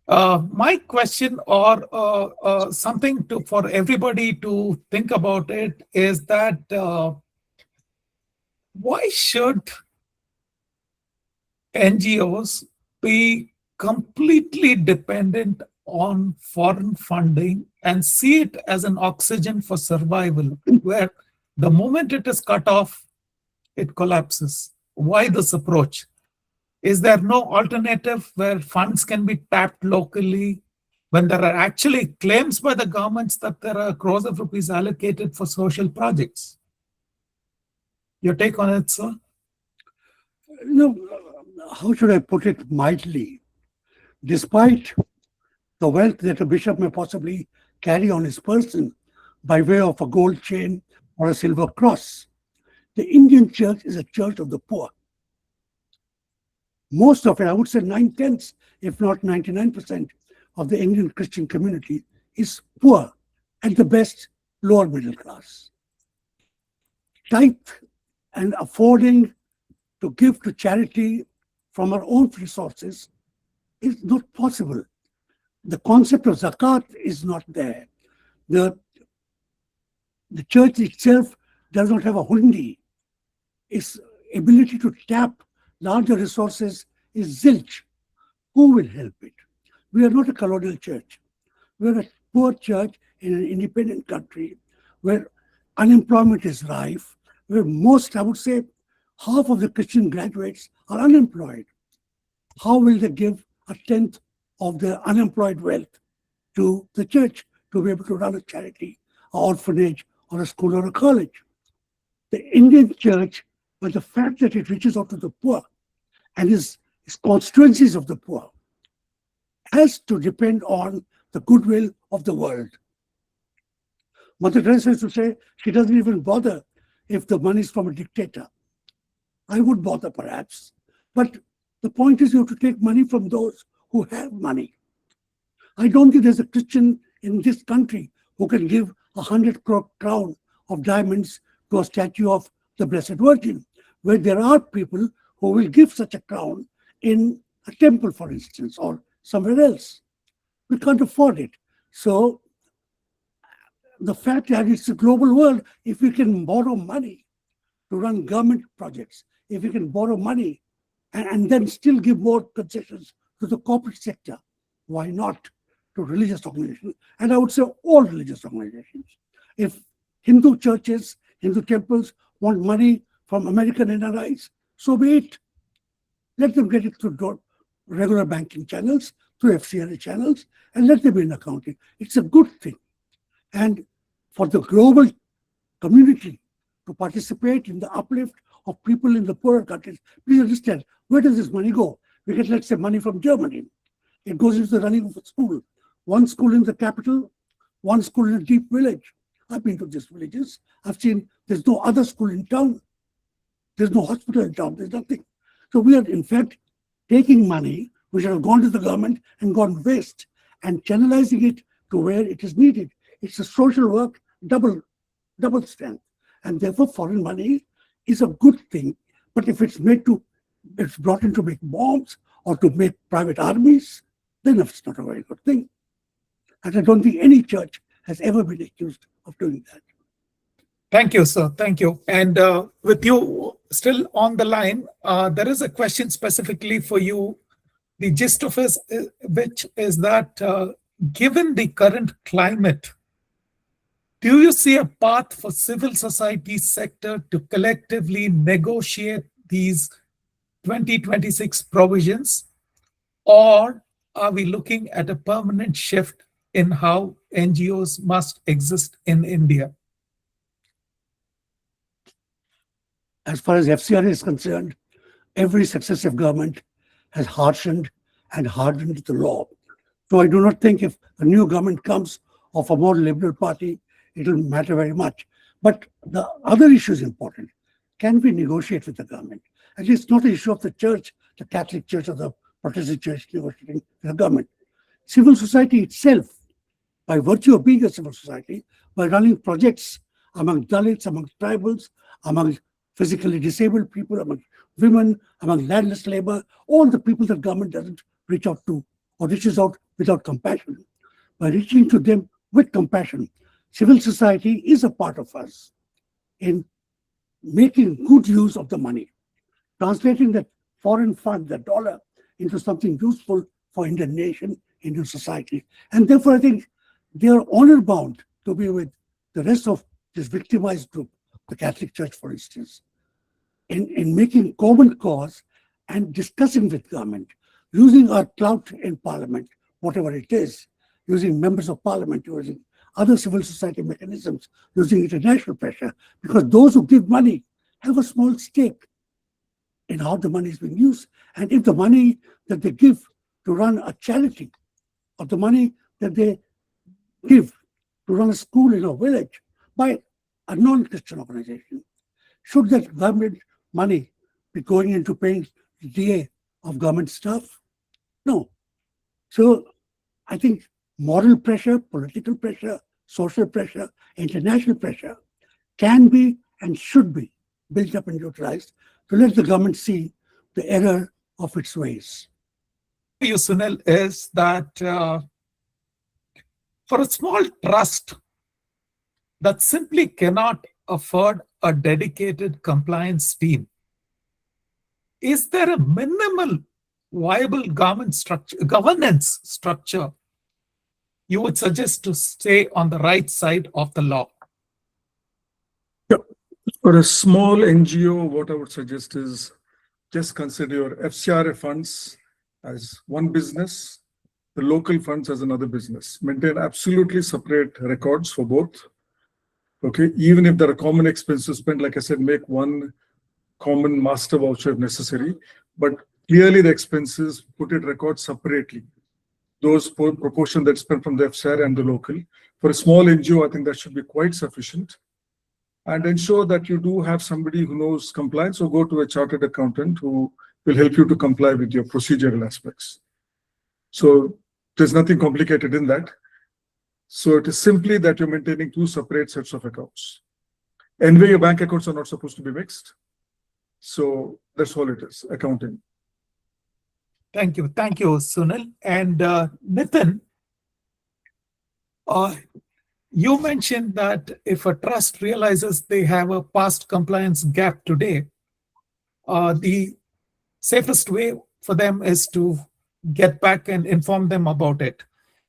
My question, or something for everybody to think about it, is that why should NGOs be completely dependent on foreign funding and see it as an oxygen for survival, where the moment it is cut off, it collapses? Why this approach? Is there no alternative where funds can be tapped locally when there are actually claims by the governments that there are crores of rupees allocated for social projects? Your take on it, sir? You know, how should I put it mildly? Despite the wealth that a bishop may possibly carry on his person by way of a gold chain or a silver cross, the Indian church is a church of the poor. Most of it, I would say 9/10, if not 99% of the Indian Christian community is poor, at the best, lower middle class. Type and affording to give to charity from our own resources is not possible. The concept of zakat is not there. The church itself does not have a hundi. Its ability to tap larger resources is zilch. Who will help it? We are not a colonial church. We are a poor church in an independent country where unemployment is rife, where most, I would say, half of the Christian graduates are unemployed. How will they give a tenth of their unemployed wealth to the church to be able to run a charity, an orphanage, or a school or a college? The Indian church, by the fact that it reaches out to the poor and is constituencies of the poor, has to depend on the goodwill of the world. Mother Teresa used to say she doesn't even bother if the money is from a dictator. I would bother perhaps, but the point is you have to take money from those who have money. I don't think there's a Christian in this country who can give 100 crore crown of diamonds to a statue of the Blessed Virgin, where there are people who will give such a crown in a temple, for instance, or somewhere else. We can't afford it. So the fact that it's a global world, if we can borrow money to run government projects, if we can borrow money and then still give more concessions to the corporate sector, why not to religious organizations? And I would say all religious organizations. If Hindu churches, Hindu temples want money from American NRIs, so be it. Let them get it through regular banking channels, through FCRA channels, and let them be in accounting. It's a good thing. And for the global community to participate in the uplift of people in the poorer countries, please understand, where does this money go? We get, let's say, money from Germany. It goes into the running of a school. One school in the capital, one school in a deep village. I've been to these villages. I've seen there's no other school in town. There's no hospital in town. There's nothing. So we are, in fact, taking money which have gone to the government and gone waste and channelizing it to where it is needed. It's a social work, double strength. And therefore, foreign money is a good thing. But if it's brought in to make bombs or to make private armies, then it's not a very good thing. And I don't think any church has ever been accused of doing that. Thank you, sir. Thank you. And with you still on the line, there is a question specifically for you. The gist of it, which is that given the current climate, do you see a path for civil society sector to collectively negotiate these 2026 provisions? Or are we looking at a permanent shift in how NGOs must exist in India? As far as FCRA is concerned, every successive government has harshened and hardened the law. So I do not think if a new government comes of a more liberal party, it will matter very much. But the other issue is important. Can we negotiate with the government? And it's not an issue of the church, the Catholic Church or the Protestant Church negotiating with the government. Civil society itself, by virtue of being a civil society, by running projects among Dalits, among tribals, among physically disabled people, among women, among landless labor, all the people that government doesn't reach out to or reaches out without compassion, by reaching to them with compassion. Civil society is a part of us in making good use of the money, translating that foreign fund, the dollar, into something useful for Indian nation, Indian society. And therefore, I think they are honor bound to be with the rest of this victimized group, the Catholic Church, for instance, in making common cause and discussing with government, using our clout in parliament, whatever it is, using members of parliament, using other civil society mechanisms, using international pressure, because those who give money have a small stake in how the money is being used. And if the money that they give to run a charity, or the money that they give to run a school in a village by a non-Christian organization, should that government money be going into paying DA of government staff? No. So I think moral pressure, political pressure, social pressure, international pressure can be and should be built up and utilized to let the government see the error of its ways. You, Sunil, is that for a small trust that simply cannot afford a dedicated compliance team, is there a minimal viable governance structure you would suggest to stay on the right side of the law? For a small NGO, what I would suggest is just consider your FCRA funds as one business, the local funds as another business. Maintain absolutely separate records for both. Okay, even if there are common expenses spent, like I said, make one common master voucher if necessary, but clearly the expenses, put it record separately. Those proportion that's spent from the FCRA and the local. For a small NGO, I think that should be quite sufficient. And ensure that you do have somebody who knows compliance, or go to a chartered accountant who will help you to comply with your procedural aspects. So there's nothing complicated in that. So it is simply that you're maintaining two separate sets of accounts. Anyway, your bank accounts are not supposed to be mixed. So that's all it is, accounting. Thank you, Sunil. And Nitin, you mentioned that if a trust realizes they have a past compliance gap today, the safest way for them is to get back and inform them about it.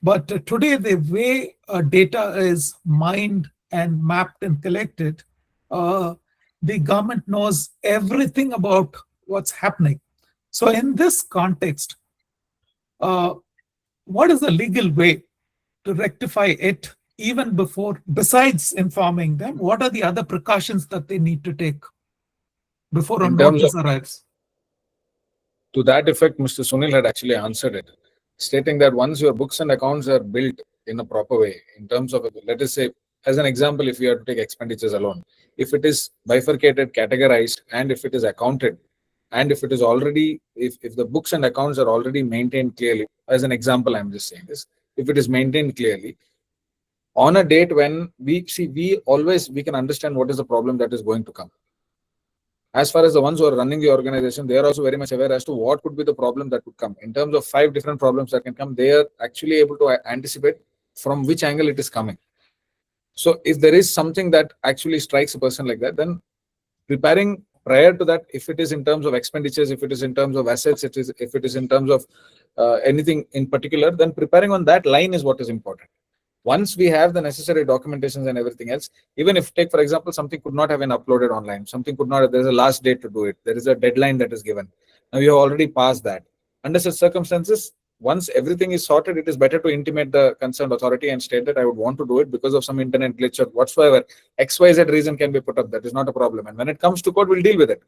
But today, the way data is mined and mapped and collected, the government knows everything about what's happening. So in this context, what is the legal way to rectify it even before, besides informing them? What are the other precautions that they need to take before a notice arrives? To that effect, Mr. Sunil had actually answered it, stating that once your books and accounts are built in a proper way, in terms of, let us say, as an example, if you have to take expenditures alone, if it is bifurcated, categorized, and if it is accounted, and if it is already, if the books and accounts are already maintained clearly, as an example, I'm just saying this, if it is maintained clearly, on a date when we can understand what is the problem that is going to come. As far as the ones who are running the organization, they are also very much aware as to what could be the problem that would come. In terms of 5 different problems that can come, they are actually able to anticipate from which angle it is coming. So if there is something that actually strikes a person like that, then preparing prior to that, if it is in terms of expenditures, if it is in terms of assets, if it is in terms of anything in particular, then preparing on that line is what is important. Once we have the necessary documentations and everything else, even if, take for example, something could not have been uploaded online, something could not, there's a last date to do it, there is a deadline that is given. Now you have already passed that. Under such circumstances, once everything is sorted, it is better to intimate the concerned authority and state that I would want to do it because of some internet glitch or whatsoever. XYZ reason can be put up. That is not a problem. And when it comes to court, we'll deal with it.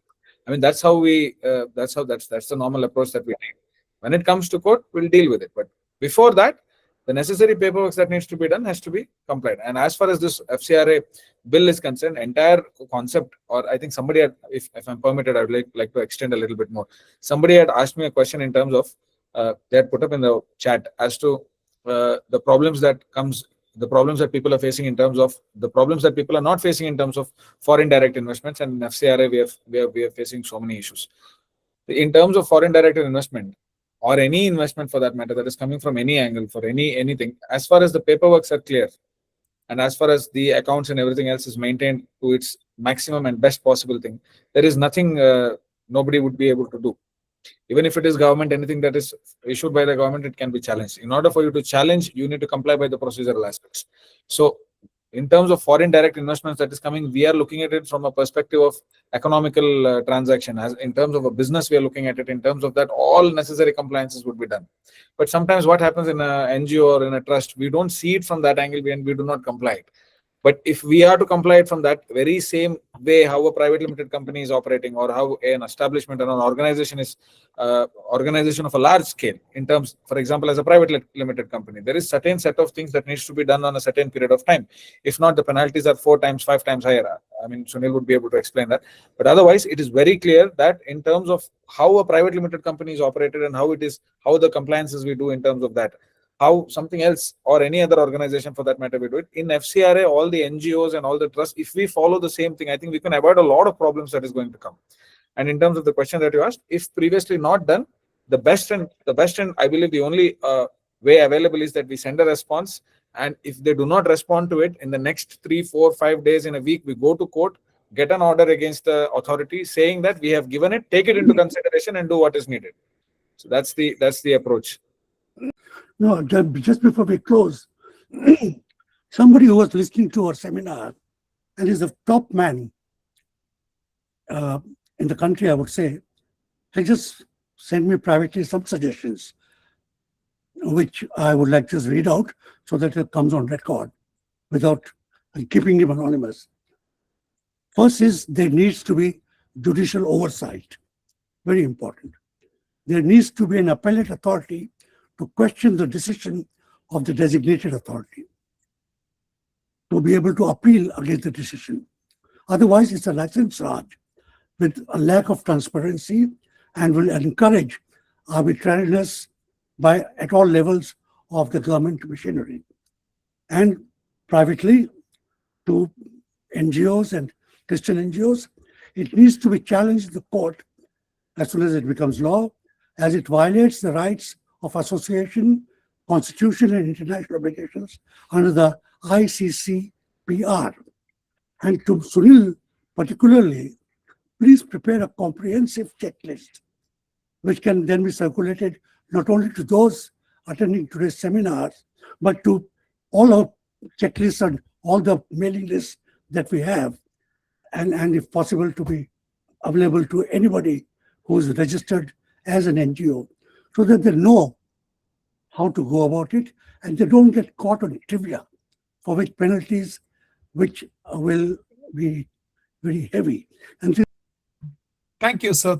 I mean, that's how that's the normal approach that we take. When it comes to court, we'll deal with it. But before that, the necessary paperwork that needs to be done has to be complied. And as far as this FCRA bill is concerned, entire concept, or I think somebody had, if I'm permitted, I would like to extend a little bit more. Somebody had asked me a question in terms of, they had put up in the chat as to the problems that people are facing in terms of, the problems that people are not facing in terms of foreign direct investments. And in FCRA, we are facing so many issues. In terms of foreign direct investment, or any investment for that matter that is coming from any angle for anything, as far as the paperworks are clear and as far as the accounts and everything else is maintained to its maximum and best possible thing, there is nothing nobody would be able to do. Even if it is government, anything that is issued by the government, it can be challenged. In order for you to challenge, you need to comply by the procedural aspects. So in terms of foreign direct investments that is coming, we are looking at it from a perspective of economical transaction. As in terms of a business, we are looking at it in terms of that all necessary compliances would be done. But sometimes what happens in a NGO or in a trust, we don't see it from that angle and we do not comply. But if we are to comply it from that very same way, how a private limited company is operating, or how an establishment or an organization is organization of a large scale, in terms, for example, as a private limited company, there is certain set of things that needs to be done on a certain period of time. If not, the penalties are 4 times, 5 times higher. I mean, Sunil would be able to explain that. But otherwise, it is very clear that in terms of how a private limited company is operated and how the compliances we do in terms of that, how something else or any other organization for that matter we do it. In FCRA, all the NGOs and all the trusts, if we follow the same thing, I think we can avoid a lot of problems that is going to come. And in terms of the question that you asked, if previously not done, the best and I believe the only way available is that we send a response, and if they do not respond to it in the next 3, 4, 5 days in a week, we go to court, get an order against the authority saying that we have given it, take it into consideration and do what is needed. So that's the approach. No, just before we close, somebody who was listening to our seminar and is a top man in the country, I would say, has just sent me privately some suggestions, which I would like to just read out so that it comes on record without keeping him anonymous. First is there needs to be judicial oversight. Very important. There needs to be an appellate authority to question the decision of the designated authority, to be able to appeal against the decision. Otherwise, it's a license Raj with a lack of transparency and will encourage arbitrariness at all levels of the government machinery. And privately, to NGOs and Christian NGOs, it needs to be challenged in the court as soon as it becomes law, as it violates the rights of association, constitution, and international obligations under the ICCPR. And to Sunil particularly, please prepare a comprehensive checklist, which can then be circulated not only to those attending today's seminars, but to all our checklists and all the mailing lists that we have, and if possible, to be available to anybody who is registered as an NGO, so that they know how to go about it and they don't get caught on trivia, for which penalties which will be very heavy. And Thank you, sir.